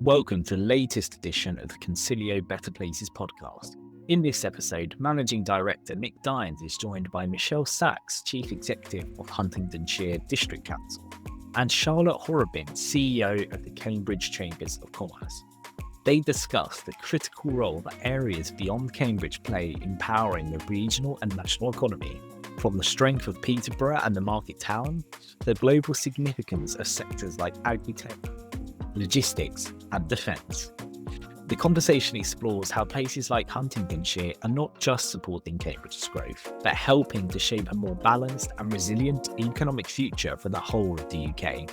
Welcome to the latest edition of the Concilio Better Places podcast. In this episode, Managing Director Nick Dines is joined by Michelle Sacks, Chief Executive of Huntingdonshire District Council, and Charlotte Horobin, CEO of the Cambridge Chambers of Commerce. They discuss the critical role that areas beyond Cambridge play in powering the regional and national economy, from the strength of Peterborough and the market town to the global significance of sectors like agritech, logistics and defence. The conversation explores how places like Huntingdonshire are not just supporting Cambridge's growth, but helping to shape a more balanced and resilient economic future for the whole of the UK.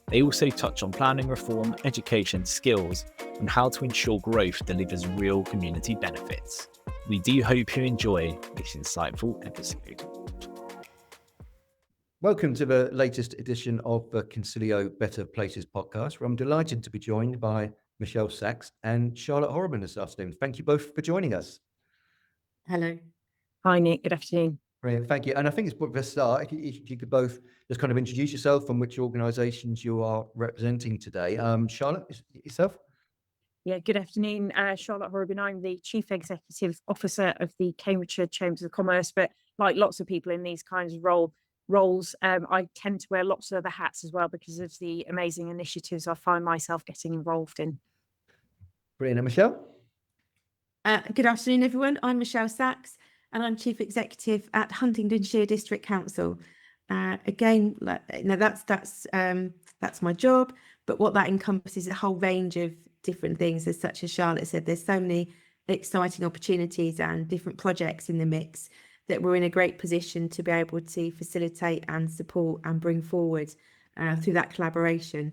They also touch on planning reform, education, skills, and how to ensure growth delivers real community benefits. We do hope you enjoy this insightful episode. Welcome to the latest edition of the Concilio Better Places podcast, where I'm delighted to be joined by Michelle Sacks and Charlotte Horobin this afternoon. Thank you both for joining us. Hello. Hi, Nick. Good afternoon. Brilliant. Thank you. And I think it's for a start, if you could both just kind of introduce yourself and which organisations you are representing today. Charlotte, yourself? Yeah, good afternoon. Charlotte Horobin. I'm the Chief Executive Officer of the Cambridgeshire Chamber of Commerce, but like lots of people in these kinds of roles, I tend to wear lots of other hats as well because of the amazing initiatives I find myself getting involved in. Brilliant. And Michelle? Good afternoon, everyone. I'm Michelle Sacks, and I'm Chief Executive at Huntingdonshire District Council. Again, that's my job, but what that encompasses is a whole range of different things. As such as Charlotte said, there's so many exciting opportunities and different projects in the mix that we're in a great position to be able to facilitate and support and bring forward through that collaboration,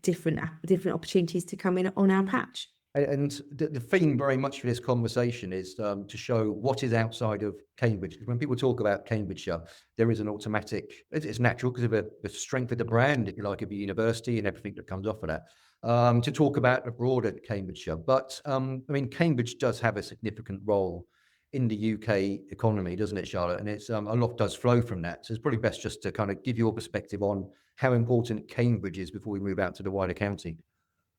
different opportunities to come in on our patch. And the theme very much for this conversation is to show what is outside of Cambridge. Because when people talk about Cambridgeshire, there is an automatic, it's natural because of the strength of the brand, if you like, of the university and everything that comes off of that, to talk about a broader Cambridgeshire. But Cambridge does have a significant role in the UK economy, doesn't it, Charlotte? And it's a lot does flow from that. So it's probably best just to kind of give your perspective on how important Cambridge is before we move out to the wider county.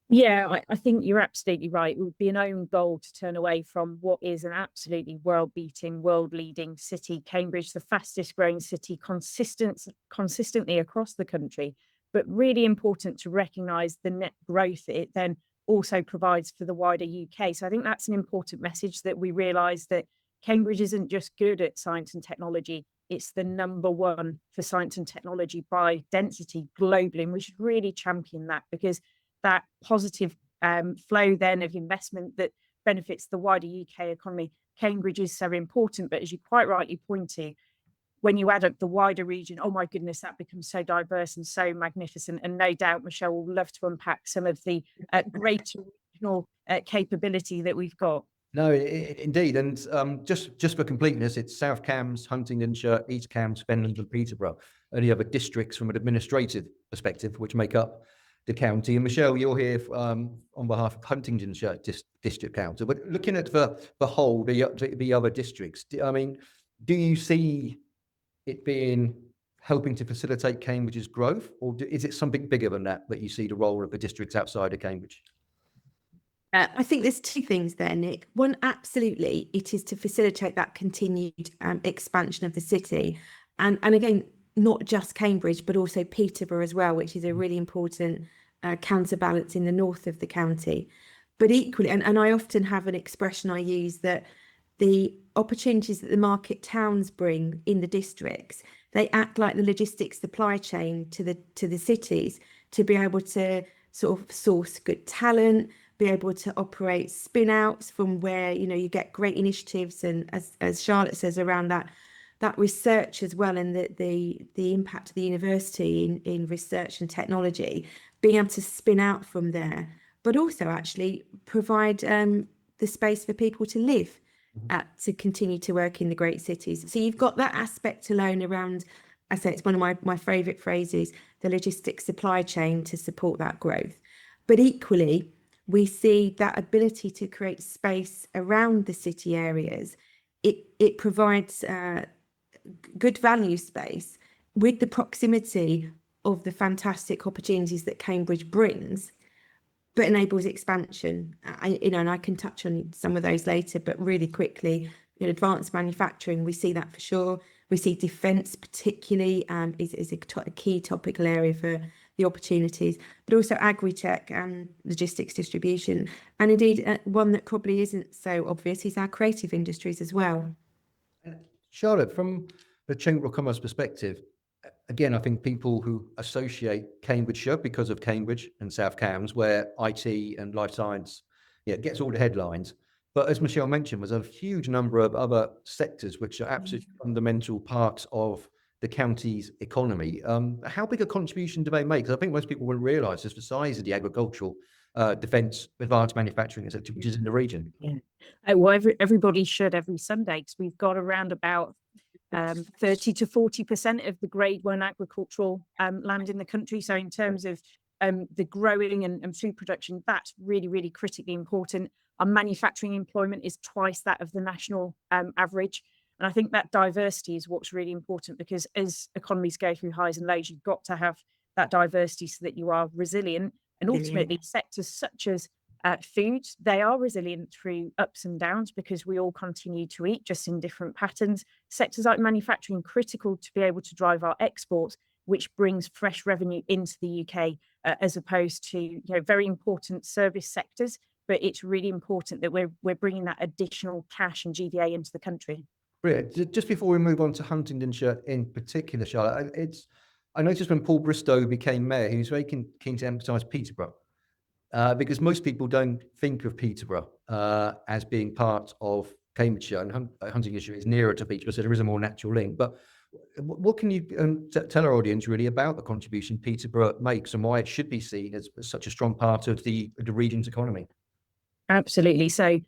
Yeah, I think you're absolutely right. It would be an own goal to turn away from what is an absolutely world-beating, world-leading city, Cambridge, the fastest growing city consistently across the country, but really important to recognise the net growth it then also provides for the wider UK. So I think that's an important message, that we realise that Cambridge isn't just good at science and technology, it's the number one for science and technology by density globally. And we should really champion that, because that positive flow then of investment that benefits the wider UK economy, Cambridge is so important. But as you quite rightly point to, when you add up the wider region, oh my goodness, that becomes so diverse and so magnificent. And no doubt Michelle will love to unpack some of the great regional capability that we've got. No, indeed. And just for completeness, it's South Cambs, Huntingdonshire, East Cambs, Fenland and Peterborough, and the other districts from an administrative perspective, which make up the county. And Michelle, you're here on behalf of Huntingdonshire District Council. But looking at the whole, the other districts, do you see it being helping to facilitate Cambridge's growth, or is it something bigger than that you see the role of the districts outside of Cambridge? I think there's two things there, Nick. One, absolutely, it is to facilitate that continued expansion of the city. And again, not just Cambridge, but also Peterborough as well, which is a really important counterbalance in the north of the county. But equally, and I often have an expression I use, that the opportunities that the market towns bring in the districts, they act like the logistics supply chain to the cities, to be able to sort of source good talent, be able to operate spin outs from where you get great initiatives, and as Charlotte says, around that research as well, and the impact of the university in research and technology, being able to spin out from there, but also actually provide the space for people to live to continue to work in the great cities. So you've got that aspect alone around, I say it's one of my favourite phrases, the logistics supply chain to support that growth. But equally, we see that ability to create space around the city areas. It provides good value space with the proximity of the fantastic opportunities that Cambridge brings. but enables expansion. And I can touch on some of those later, but really quickly, advanced manufacturing, we see that for sure. We see defence particularly is a key topical area for the opportunities, but also agritech and logistics distribution. And indeed, one that probably isn't so obvious is our creative industries as well. Charlotte, from the Chamber of Commerce perspective, again, I think people who associate Cambridgeshire because of Cambridge and South Cambs, where IT and life science gets all the headlines. But as Michelle mentioned, there's a huge number of other sectors which are absolutely fundamental parts of the county's economy. How big a contribution do they make? Because I think most people wouldn't realise just the size of the agricultural, defence, advanced manufacturing, etc., which is in the region. Well, everybody should every Sunday, because we've got around about 30 to 40% of the grade 1 agricultural land in the country. So in terms of the growing and food production, that's really, really critically important. Our manufacturing employment is twice that of the national average. And I think that diversity is what's really important, because as economies go through highs and lows, you've got to have that diversity so that you are resilient. And ultimately, sectors such as food, they are resilient through ups and downs because we all continue to eat, just in different patterns. Sectors like manufacturing, critical to be able to drive our exports, which brings fresh revenue into the UK, as opposed to very important service sectors. But it's really important that we're bringing that additional cash and GDA into the country. Brilliant. Just before we move on to Huntingdonshire in particular, Charlotte, I noticed when Paul Bristow became mayor, he was very keen to emphasise Peterborough, because most people don't think of Peterborough as being part of Cambridgeshire, and Huntingdonshire is nearer to Peterborough, so there is a more natural link. But what can you tell our audience really about the contribution Peterborough makes and why it should be seen as such a strong part of the region's economy? Absolutely. So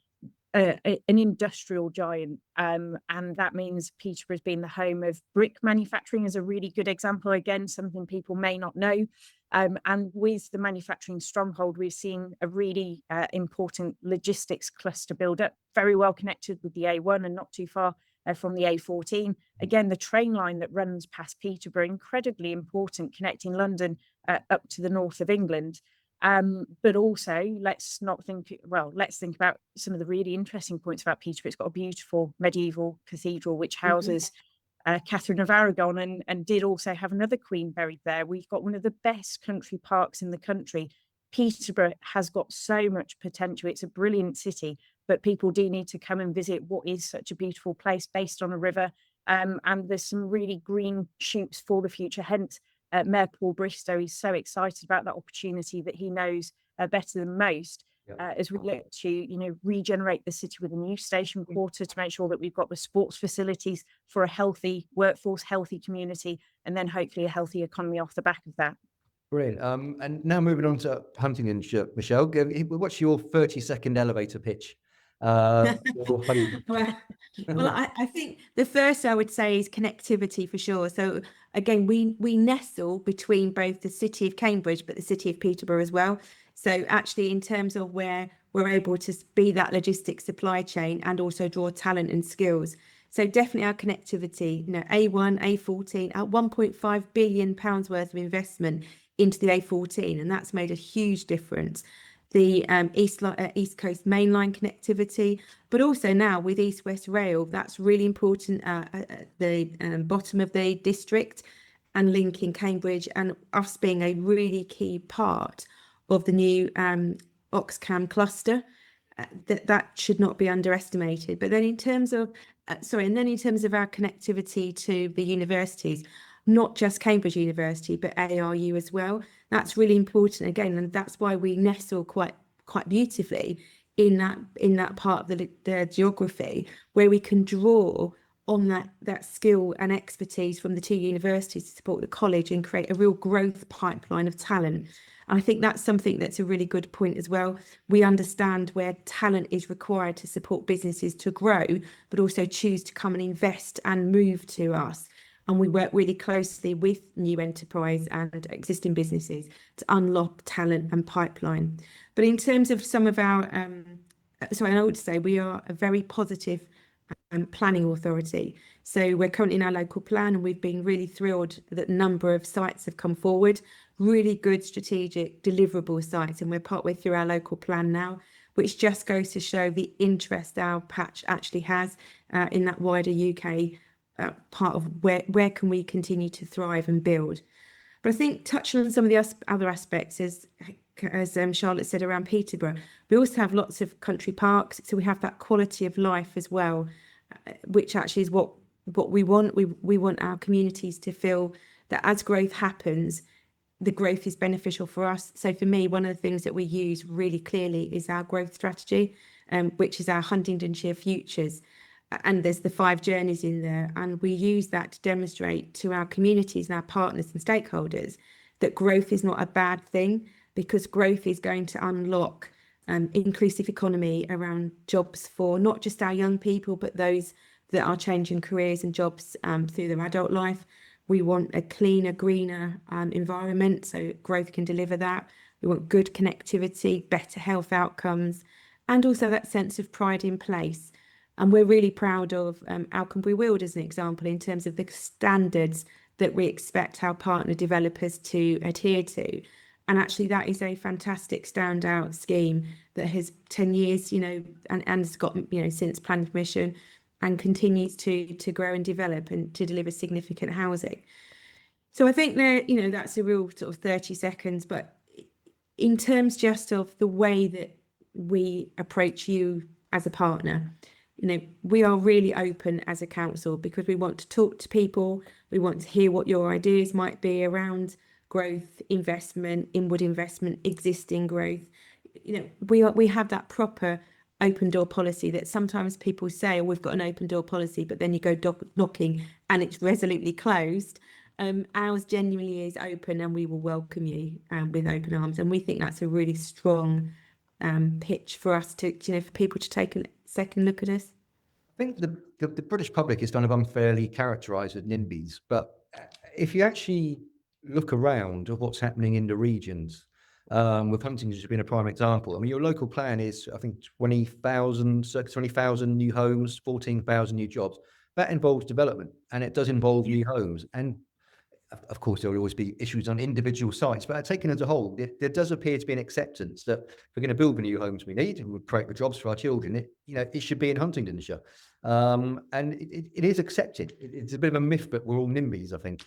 an industrial giant, and that means Peterborough's been the home of brick manufacturing is a really good example. Again, something people may not know. And with the manufacturing stronghold, we're seeing a really important logistics cluster build up, very well connected with the A1 and not too far from the A14. Again, the train line that runs past Peterborough, incredibly important, connecting London up to the north of England. But also, let's think about some of the really interesting points about Peterborough. It's got a beautiful medieval cathedral which houses Catherine of Aragon, and did also have another queen buried there. We've got one of the best country parks in the country. Peterborough has got so much potential. It's a brilliant city, but people do need to come and visit what is such a beautiful place based on a river. And there's some really green shoots for the future. Hence, Mayor Paul Bristow is so excited about that opportunity that he knows better than most, as we look to regenerate the city with a new station quarter to make sure that we've got the sports facilities for a healthy workforce, healthy community, and then hopefully a healthy economy off the back of that. Brilliant. And now moving on to Huntingdonshire, Michelle, what's your 30-second elevator pitch? Well, I think the first I would say is connectivity for sure. So again, we nestle between both the city of Cambridge, but the city of Peterborough as well. So actually, in terms of where we're able to be that logistics supply chain and also draw talent and skills. So definitely our connectivity, A1, A14, at £1.5 billion worth of investment into the A14, and that's made a huge difference. The East Coast mainline connectivity, but also now with East West Rail, that's really important at the bottom of the district and linking Cambridge, and us being a really key part of the new Oxcam cluster. That should not be underestimated. But then in terms of our connectivity to the universities, not just Cambridge University, but ARU as well. That's really important again, and that's why we nestle quite beautifully in that part of the geography, where we can draw on that skill and expertise from the two universities to support the college and create a real growth pipeline of talent. And I think that's something that's a really good point as well. We understand where talent is required to support businesses to grow, but also choose to come and invest and move to us. And we work really closely with new enterprise and existing businesses to unlock talent and pipeline. But in terms of some of our, I would say we are a very positive planning authority. So we're currently in our local plan, and we've been really thrilled that a number of sites have come forward really good strategic deliverable sites, and we're partway through our local plan now, which just goes to show the interest our patch actually has in that wider UK part of where can we continue to thrive and build. But I think touching on some of the other aspects, as Charlotte said, around Peterborough, we also have lots of country parks, so we have that quality of life as well, which actually is what we want. We want our communities to feel that as growth happens, the growth is beneficial for us. So for me, one of the things that we use really clearly is our growth strategy, which is our Huntingdonshire Futures. And there's the 5 journeys in there. And we use that to demonstrate to our communities and our partners and stakeholders that growth is not a bad thing, because growth is going to unlock inclusive economy around jobs for not just our young people, but those that are changing careers and jobs through their adult life. We want a cleaner, greener environment, so growth can deliver that. We want good connectivity, better health outcomes, and also that sense of pride in place. And we're really proud of Alconbury Weald as an example in terms of the standards that we expect our partner developers to adhere to. And actually that is a fantastic standout scheme that has 10 years, and has got, since planning permission, and continues to grow and develop and to deliver significant housing. So I think that's a real sort of 30 seconds, but in terms just of the way that we approach you as a partner, we are really open as a council, because we want to talk to people. We want to hear what your ideas might be around growth, investment, inward investment, existing growth. We have that proper open door policy that sometimes people say, oh, we've got an open door policy, but then you go knocking and it's resolutely closed. Ours genuinely is open, and we will welcome you with open arms. And we think that's a really strong pitch for us to, for people to take a second look at us. I think the British public is kind of unfairly characterised as NIMBYs, but if you actually look around at what's happening in the regions, with Huntingdonshire being a prime example, I mean, your local plan is, I think, circa 20,000 new homes, 14,000 new jobs. That involves development, and it does involve new homes. And of course, there will always be issues on individual sites, but taken as a whole, there does appear to be an acceptance that if we're going to build the new homes we need and we'll create the jobs for our children, it should be in Huntingdonshire. And it is accepted. It's a bit of a myth, but we're all NIMBYs, I think.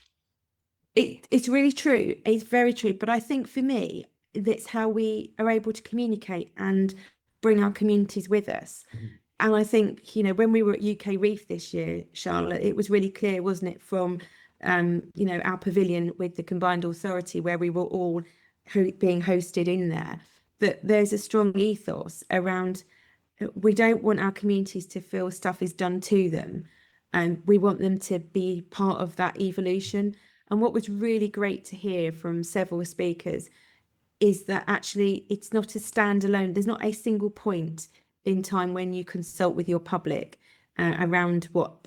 It's really true. It's very true. But I think for me, that's how we are able to communicate and bring our communities with us. Mm-hmm. And I think, when we were at UK Reef this year, Charlotte, it was really clear, wasn't it, from our pavilion with the combined authority, where we were all being hosted in there, that there's a strong ethos around, we don't want our communities to feel stuff is done to them, and we want them to be part of that evolution. And what was really great to hear from several speakers is that actually it's not a standalone, there's not a single point in time when you consult with your public around what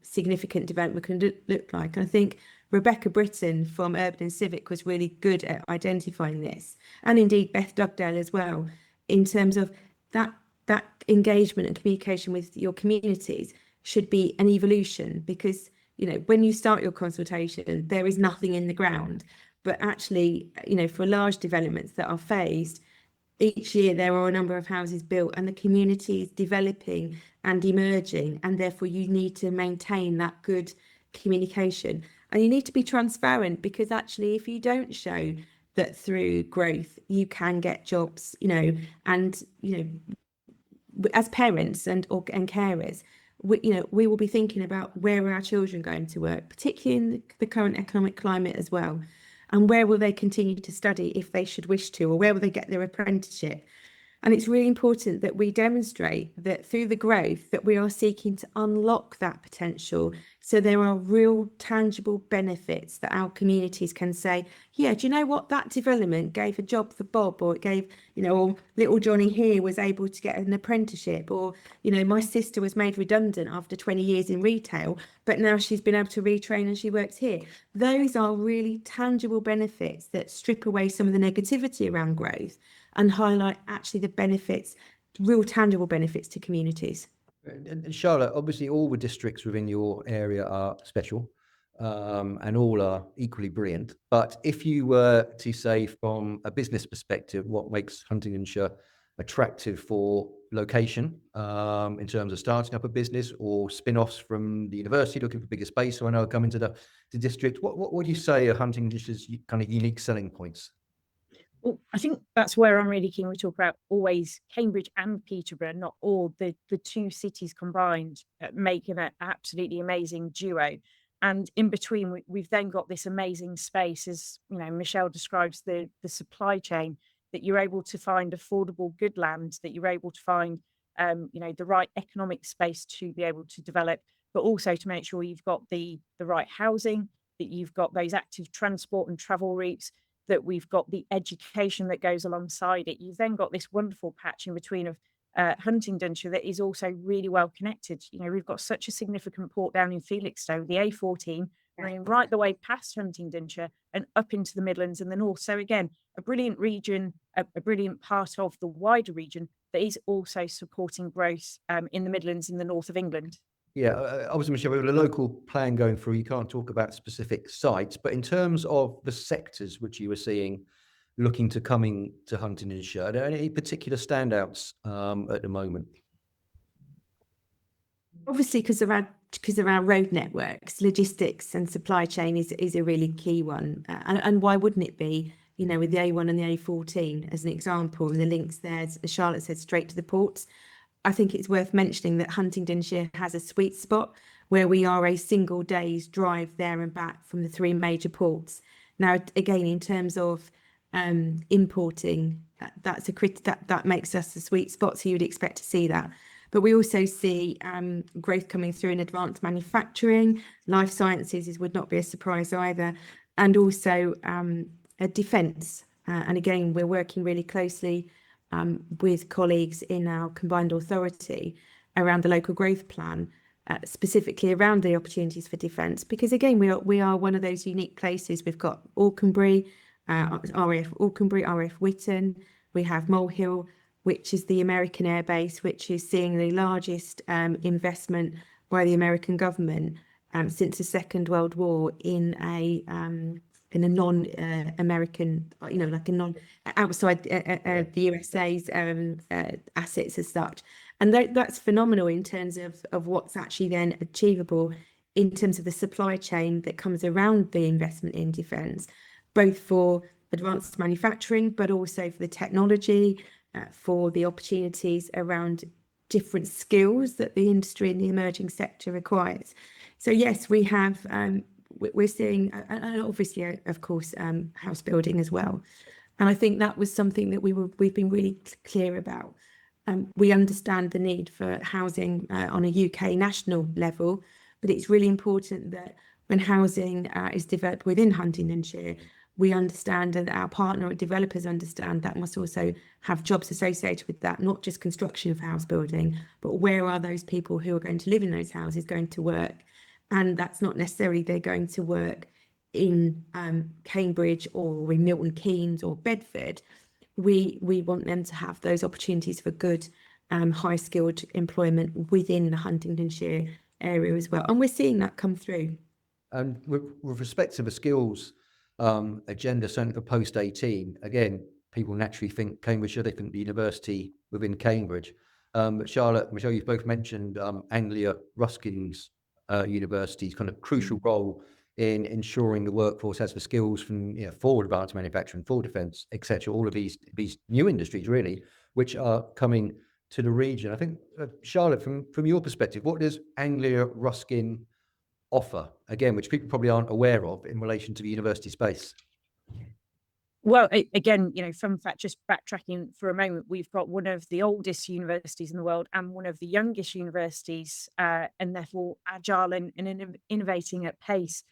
significant development can look like. And I think Rebecca Britton from Urban and Civic was really good at identifying this, and indeed Beth Dugdale as well, in terms of that engagement and communication with your communities should be an evolution, because when you start your consultation, there is nothing in the ground. But actually, for large developments that are phased, each year there are a number of houses built and the community is developing and emerging, and therefore you need to maintain that good communication. And you need to be transparent, because actually if you don't show that through growth you can get jobs, and as parents and carers, we will be thinking about where are our children going to work, particularly in the current economic climate as well. And where will they continue to study if they should wish to, or where will they get their apprenticeship? And it's really important that we demonstrate that through the growth that we are seeking to unlock that potential, so there are real tangible benefits that our communities can say, yeah, do you know what, that development gave a job for Bob, or it gave, or little Johnny here was able to get an apprenticeship, or, my sister was made redundant after 20 years in retail, but now she's been able to retrain and she works here. Those are really tangible benefits that strip away some of the negativity around growth and highlight actually the benefits, real tangible benefits to communities. And Charlotte, obviously all the districts within your area are special. and all are equally brilliant. But if you were to say from a business perspective, what makes Huntingdonshire attractive for location in terms of starting up a business or spin-offs from the university looking for bigger space, so I know come into the district, what would you say are Huntingdonshire's kind of unique selling points? Well, I think that's where I'm really keen. We talk about always Cambridge and Peterborough, not all the two cities combined, making an absolutely amazing duo. And in between, we've then got this amazing space, as you know, Michelle describes the supply chain, that you're able to find affordable good land, that you're able to find the right economic space to be able to develop, but also to make sure you've got the right housing, that you've got those active transport and travel routes, that we've got the education that goes alongside it. You've then got this wonderful patch in between of Huntingdonshire that is also really well connected. You know, we've got such a significant port down in Felixstowe, the A14, running right the way past Huntingdonshire and up into the Midlands and the North. So again, a brilliant region, a brilliant part of the wider region that is also supporting growth in the Midlands in the north of England. Yeah, obviously, Michelle, with a local plan going through, you can't talk about specific sites, but in terms of the sectors which you were seeing looking to coming to Huntingdonshire, are there any particular standouts at the moment? Obviously, because of our road networks, logistics and supply chain is a really key one. And why wouldn't it be? You know, with the A1 and the A14 as an example, and the links there, as Charlotte said, straight to the ports. I think it's worth mentioning that Huntingdonshire has a sweet spot where we are a single day's drive there and back from the three major ports. Now, again, in terms of importing, that makes us a sweet spot, so you'd expect to see that. But we also see growth coming through in advanced manufacturing, life sciences would not be a surprise either, and also defence. And again, we're working really closely with colleagues in our combined authority around the local growth plan, specifically around the opportunities for defence, because again, we are one of those unique places. We've got RAF Auchenbury, RAF Whitton, we have Mole Hill, which is the American Air Base, which is seeing the largest investment by the American government since the Second World War in a non-American, like a outside the USA's assets as such. And that's phenomenal in terms of what's actually then achievable in terms of the supply chain that comes around the investment in defence, both for advanced manufacturing, but also for the technology, for the opportunities around different skills that the industry and the emerging sector requires. So yes, we have, we're seeing, and obviously, of course, house building as well. And I think that was something that we've been really clear about. We understand the need for housing on a UK national level, but it's really important that when housing is developed within Huntingdonshire, we understand, and our partner developers understand, that must also have jobs associated with that, not just construction of house building, but where are those people who are going to live in those houses going to work? And that's not necessarily they're going to work in Cambridge or in Milton Keynes or Bedford. We want them to have those opportunities for good, high-skilled employment within the Huntingdonshire area as well. And we're seeing that come through. And with respect to the skills agenda, certainly for post-18, again, people naturally think Cambridgeshire, they think the university within Cambridge. But Charlotte, Michelle, you've both mentioned Anglia Ruskin's university's kind of crucial role in ensuring the workforce has the skills from for advanced manufacturing, for defence, etc. All of these new industries, really, which are coming to the region. I think, Charlotte, from your perspective, what does Anglia Ruskin offer, again, which people probably aren't aware of in relation to the university space? Well, again, from fact, just backtracking for a moment, we've got one of the oldest universities in the world and one of the youngest universities, and therefore agile and innovating at pace,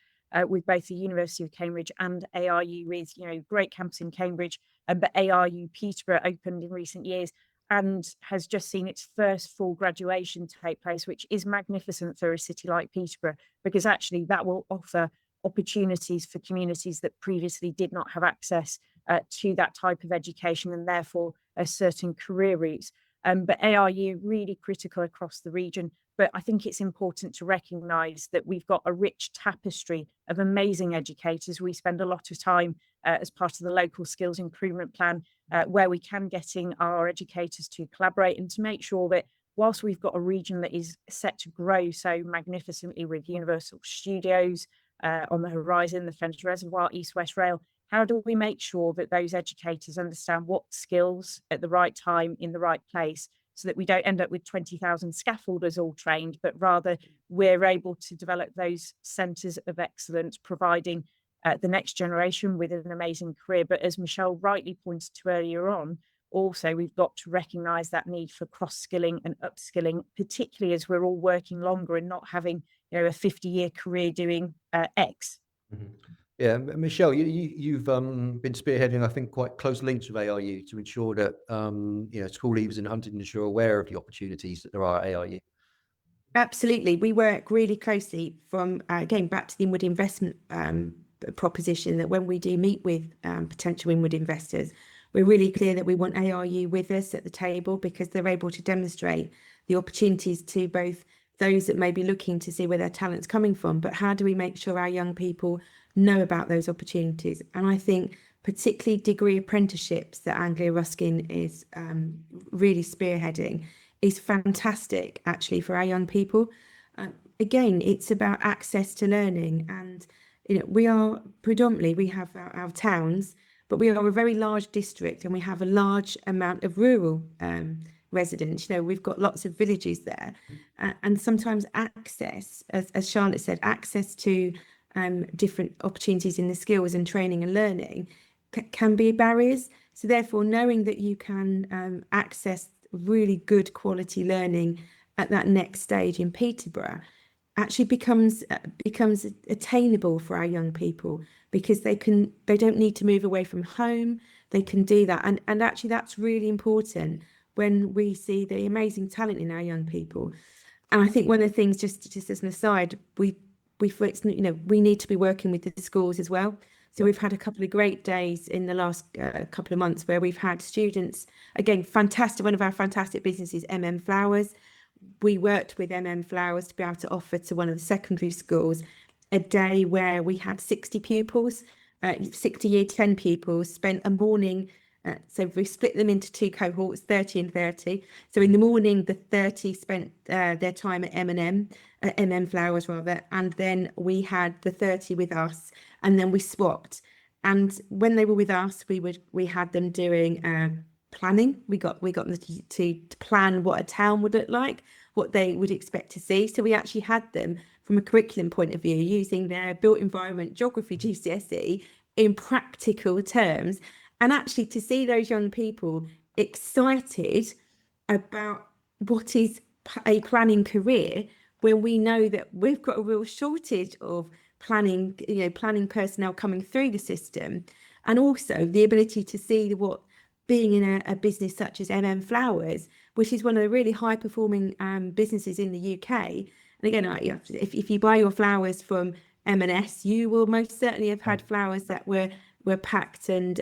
with both the University of Cambridge and ARU, with great campus in Cambridge, but ARU Peterborough opened in recent years and has just seen its first full graduation take place, which is magnificent for a city like Peterborough, because actually that will offer opportunities for communities that previously did not have access to that type of education, and therefore a certain career routes. But ARU really critical across the region, But I think it's important to recognise that we've got a rich tapestry of amazing educators. We spend a lot of time as part of the local skills improvement plan where we can getting our educators to collaborate and to make sure that whilst we've got a region that is set to grow so magnificently with Universal Studios on the horizon, the Fens Reservoir, East West Rail, how do we make sure that those educators understand what skills at the right time in the right place, so that we don't end up with 20,000 scaffolders all trained, but rather we're able to develop those centres of excellence, providing the next generation with an amazing career. But as Michelle rightly pointed to earlier on, also we've got to recognise that need for cross-skilling and upskilling, particularly as we're all working longer and not having, a 50-year career doing X. Mm-hmm. Yeah, Michelle, you've been spearheading, I think, quite close links with ARU to ensure that school leavers in Huntingdonshire are aware of the opportunities that there are at ARU. Absolutely, we work really closely from going back to the inward investment proposition, that when we do meet with potential inward investors, we're really clear that we want ARU with us at the table, because they're able to demonstrate the opportunities to both those that may be looking to see where their talent's coming from, but how do we make sure our young people know about those opportunities? And I think particularly degree apprenticeships that Anglia Ruskin is really spearheading is fantastic actually for our young people. Again, it's about access to learning, and we have our towns, but we are a very large district and we have a large amount of rural residents. We've got lots of villages there, and sometimes access, as Charlotte said, access to different opportunities in the skills and training and learning can be barriers. So therefore, knowing that you can access really good quality learning at that next stage in Peterborough actually becomes attainable for our young people, because they don't need to move away from home. They can do that, and actually that's really important when we see the amazing talent in our young people. And I think one of the things, just as an aside, we need to be working with the schools as well. So we've had a couple of great days in the last couple of months where we've had students, again, fantastic. One of our fantastic businesses, Flowers. We worked with Flowers to be able to offer to one of the secondary schools a day where we had 60 pupils, 60 year 10 pupils, spent a morning. So we split them into two cohorts, 30 and 30. So in the morning, the 30 spent their time at Flowers rather, and then we had the 30 with us, and then we swapped. And when they were with us, we had them doing planning. We got them to plan what a town would look like, what they would expect to see. So we actually had them from a curriculum point of view using their built environment geography GCSE in practical terms. And actually to see those young people excited about what is a planning career, when we know that we've got a real shortage of planning personnel coming through the system, and also the ability to see what being in a business such as Flowers, which is one of the really high performing businesses in the UK. And again, if you buy your flowers from M&S, you will most certainly have had flowers that were packed and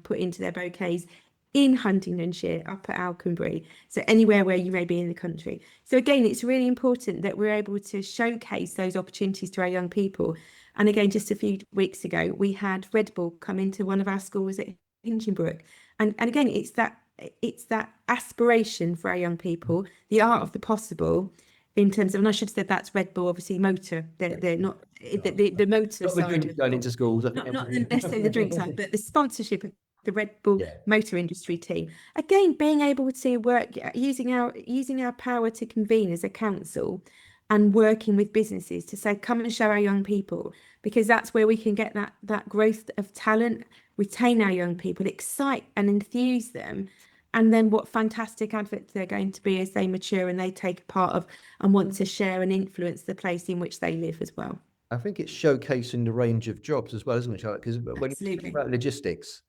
put into their bouquets in Huntingdonshire, up at Alconbury, so anywhere where you may be in the country. So again, it's really important that we're able to showcase those opportunities to our young people. And again, just a few weeks ago, we had Red Bull come into one of our schools at Hinchinbrook, and again, it's that aspiration for our young people, the art of the possible. In terms of, and I should have said that's Red Bull, obviously motor. They're not the motor not side. The going into schools. Not necessarily the drink side, but the sponsorship of the Red Bull motor industry team. Again, being able to work, using our power to convene as a council, and working with businesses to say, come and show our young people, because that's where we can get that growth of talent, retain our young people, excite and enthuse them. And then what fantastic advocates they're going to be as they mature and they take part of and want to share and influence the place in which they live as well. I think it's showcasing the range of jobs as well, isn't it, Charlotte? Because when you think about logistics,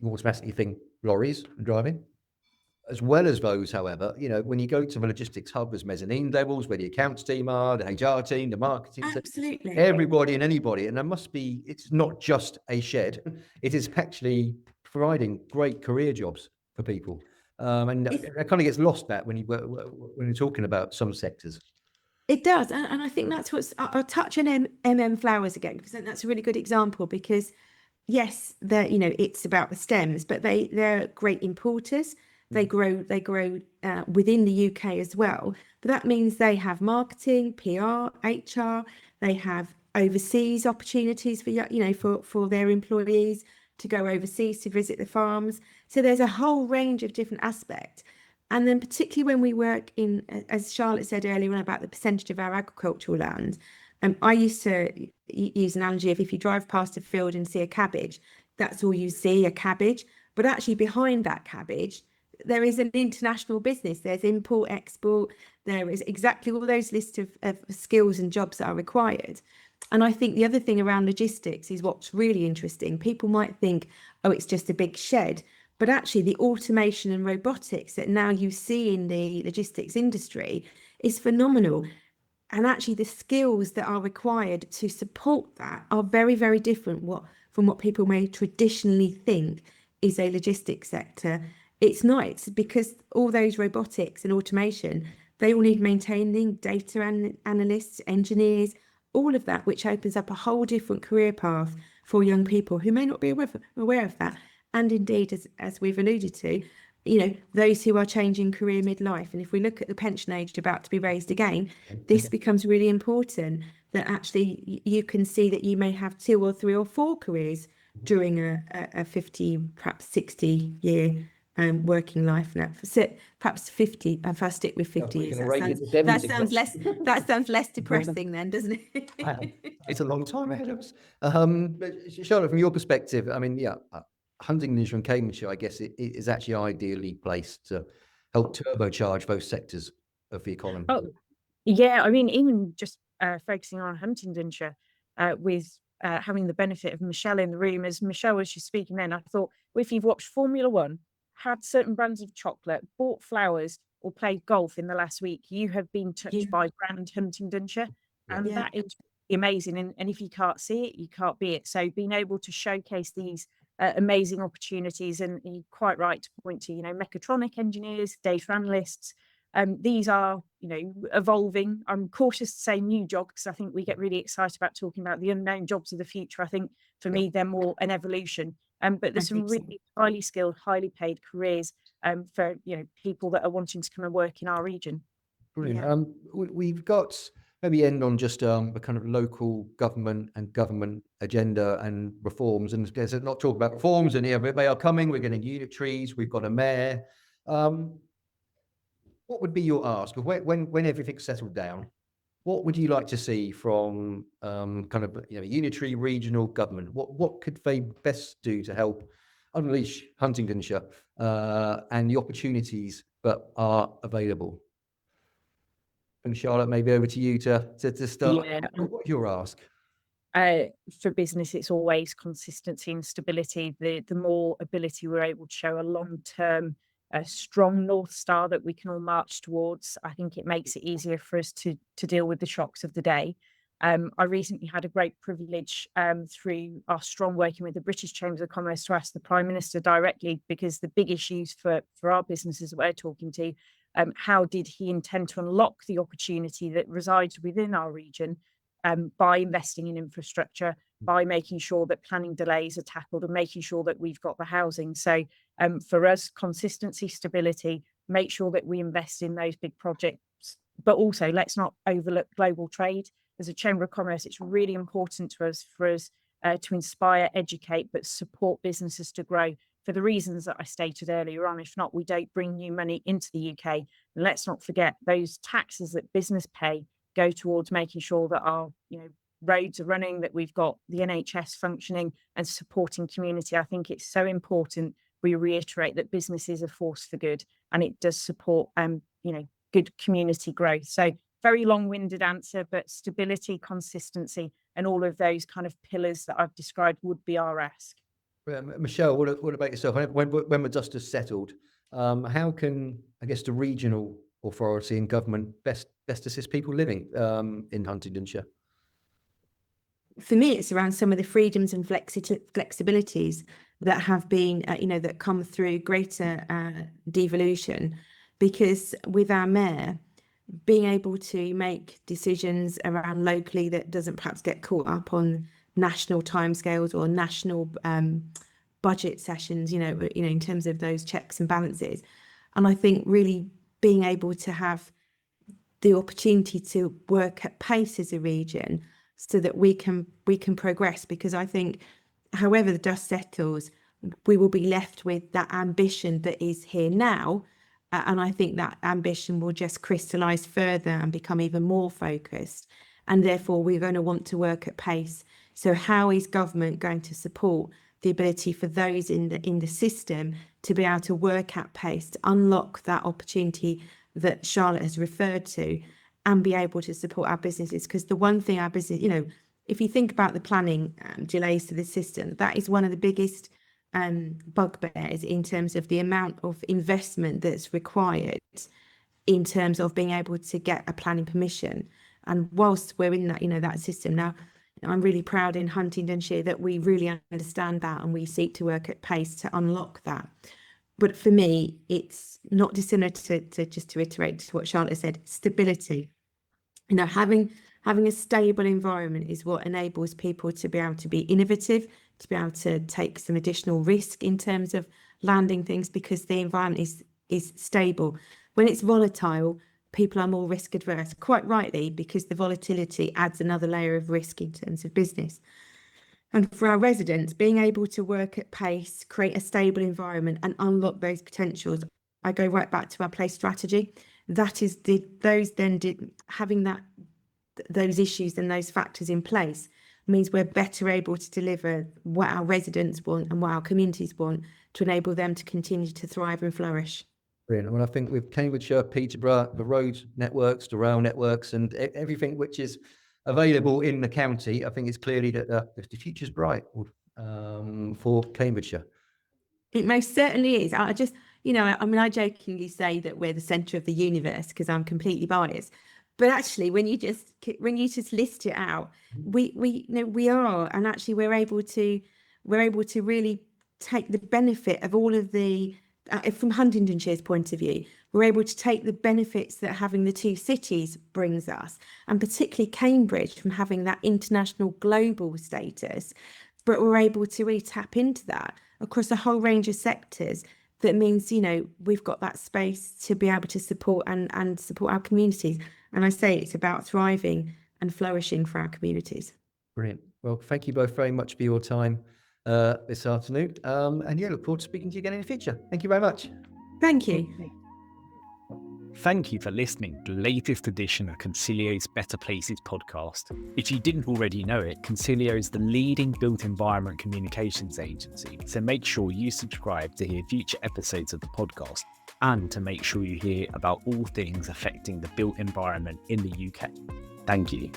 you automatically think lorries and driving. As well as those, however, when you go to the logistics hub, there's mezzanine levels where the accounts team are, the HR team, the marketing team. Absolutely. Everybody and anybody. And it's not just a shed. It is actually providing great career jobs for people. And that kind of gets lost that when you're talking about some sectors. It does, and I think that's what's. I'll touch on flowers again, because I think that's a really good example. Because yes, it's about the stems, but they're great importers. They grow within the UK as well. But that means they have marketing, PR, HR. They have overseas opportunities for their employees to go overseas to visit the farms. So there's a whole range of different aspects. And then particularly when we work in, as Charlotte said earlier on about the percentage of our agricultural land, I used to use an analogy of if you drive past a field and see a cabbage, that's all you see, a cabbage. But actually behind that cabbage, there is an international business. There's import, export. There is exactly all those lists of skills and jobs that are required. And I think the other thing around logistics is what's really interesting. People might think, oh, it's just a big shed. But actually, the automation and robotics that now you see in the logistics industry is phenomenal. And actually, the skills that are required to support that are very, very different from what people may traditionally think is a logistics sector. It's not. It's because all those robotics and automation, they all need maintaining, data analysts, engineers, all of that, which opens up a whole different career path for young people who may not be aware of that. And indeed, as we've alluded to, those who are changing career midlife. And if we look at the pension age about to be raised again, this becomes really important, that actually you can see that you may have 2 or 3 or 4 careers during a 50, perhaps 60-year working life. Now, perhaps 50. If I stick with 50 years, that sounds less depressing, then, doesn't it? It's a long time ahead of us. But Charlotte, from your perspective, I mean, Huntingdonshire and Cambridgeshire, I guess it is actually ideally placed to help turbocharge both sectors of the economy. Oh, yeah. I mean, even just focusing on Huntingdonshire, with having the benefit of Michelle in the room, as Michelle was just speaking then, I thought, well, if you've watched Formula One, had certain brands of chocolate, bought flowers, or played golf in the last week, you have been touched by brand Huntingdonshire. And that is amazing. And if you can't see it, you can't be it. So being able to showcase these amazing opportunities, and you're quite right to point to, mechatronic engineers, data analysts. These are, evolving. I'm cautious to say new jobs, because I think we get really excited about talking about the unknown jobs of the future. I think for me, they're more an evolution. But there's some really highly skilled, highly paid careers for people that are wanting to come and work in our region. Brilliant. We've got maybe end on just a kind of local government and government agenda and reforms. And there's not talk about reforms, and they are coming. We're getting unitaries. We've got a mayor. What would be your ask when everything's settled down? What would you like to see from kind of unitary regional government? What could they best do to help unleash Huntingdonshire and the opportunities that are available? And Charlotte, maybe over to you to start. Yeah. What's your ask? For business, it's always consistency and stability. The more ability we're able to show a long-term, strong North Star that we can all march towards, I think it makes it easier for us to deal with the shocks of the day. I recently had a great privilege through our strong working with the British Chamber of Commerce to ask the Prime Minister directly, because the big issues for our businesses that we're talking to, how did he intend to unlock the opportunity that resides within our region by investing in infrastructure, by making sure that planning delays are tackled, and making sure that we've got the housing. So for us, consistency, stability, make sure that we invest in those big projects, but also let's not overlook global trade. As a Chamber of Commerce, it's really important for us to inspire, educate, but support businesses to grow for the reasons that I stated earlier on. If not, we don't bring new money into the UK. And let's not forget those taxes that business pay go towards making sure that our roads are running, that we've got the NHS functioning and supporting community. I think it's so important we reiterate that business is a force for good, and it does support good community growth. So very long-winded answer, but stability, consistency, and all of those kind of pillars that I've described would be our ask. Michelle, what about yourself? When the dust has settled, how can, I guess, the regional authority and government best assist people living in For me, it's around some of the freedoms and flexibilities that have been, that come through greater devolution, because with our mayor being able to make decisions around locally that doesn't perhaps get caught up on national timescales or national budget sessions, in terms of those checks and balances. And I think really being able to have the opportunity to work at pace as a region so that we can progress, because I think however the dust settles, we will be left with that ambition that is here now. And I think that ambition will just crystallise further and become even more focused. And therefore, we're going to want to work at pace. So how is government going to support the ability for those in the system to be able to work at pace, to unlock that opportunity that Charlotte has referred to, and be able to support our businesses? Because the one thing our business, if you think about the planning delays to the system, that is one of the biggest bugbears in terms of the amount of investment that's required in terms of being able to get a planning permission. And whilst we're in that, that system now, I'm really proud in Huntingdonshire that we really understand that and we seek to work at pace to unlock that. But for me, it's not dissimilar to just to reiterate what Charlotte said, stability. Having a stable environment is what enables people to be able to be innovative, to be able to take some additional risk in terms of landing things, because the environment is stable. When it's volatile, people are more risk adverse, quite rightly, because the volatility adds another layer of risk in terms of business. And for our residents, being able to work at pace, create a stable environment and unlock those potentials, I go right back to our place strategy. That is having those issues and those factors in place means we're better able to deliver what our residents want and what our communities want to enable them to continue to thrive and flourish. Brilliant. Well, I think with Cambridgeshire, Peterborough, the road networks, the rail networks, and everything which is available in the county, I think it's clearly that the future's bright for Cambridgeshire. It most certainly is. I jokingly say that we're the centre of the universe because I'm completely biased. But actually, when you just list it out, we are, and actually we're able to really take the benefit of all of the. From Huntingdonshire's point of view, we're able to take the benefits that having the two cities brings us, and particularly Cambridge from having that international global status, but we're able to really tap into that across a whole range of sectors. That means, we've got that space to be able to support and support our communities. And I say it's about thriving and flourishing for our communities. Brilliant. Well, thank you both very much for your time this afternoon. And look forward to speaking to you again in the future. Thank you very much. Thank you. Thank you for listening to the latest edition of Concilio's Better Places podcast. If you didn't already know it, Concilio is the leading built environment communications agency, so make sure you subscribe to hear future episodes of the podcast and to make sure you hear about all things affecting the built environment in the UK. Thank you.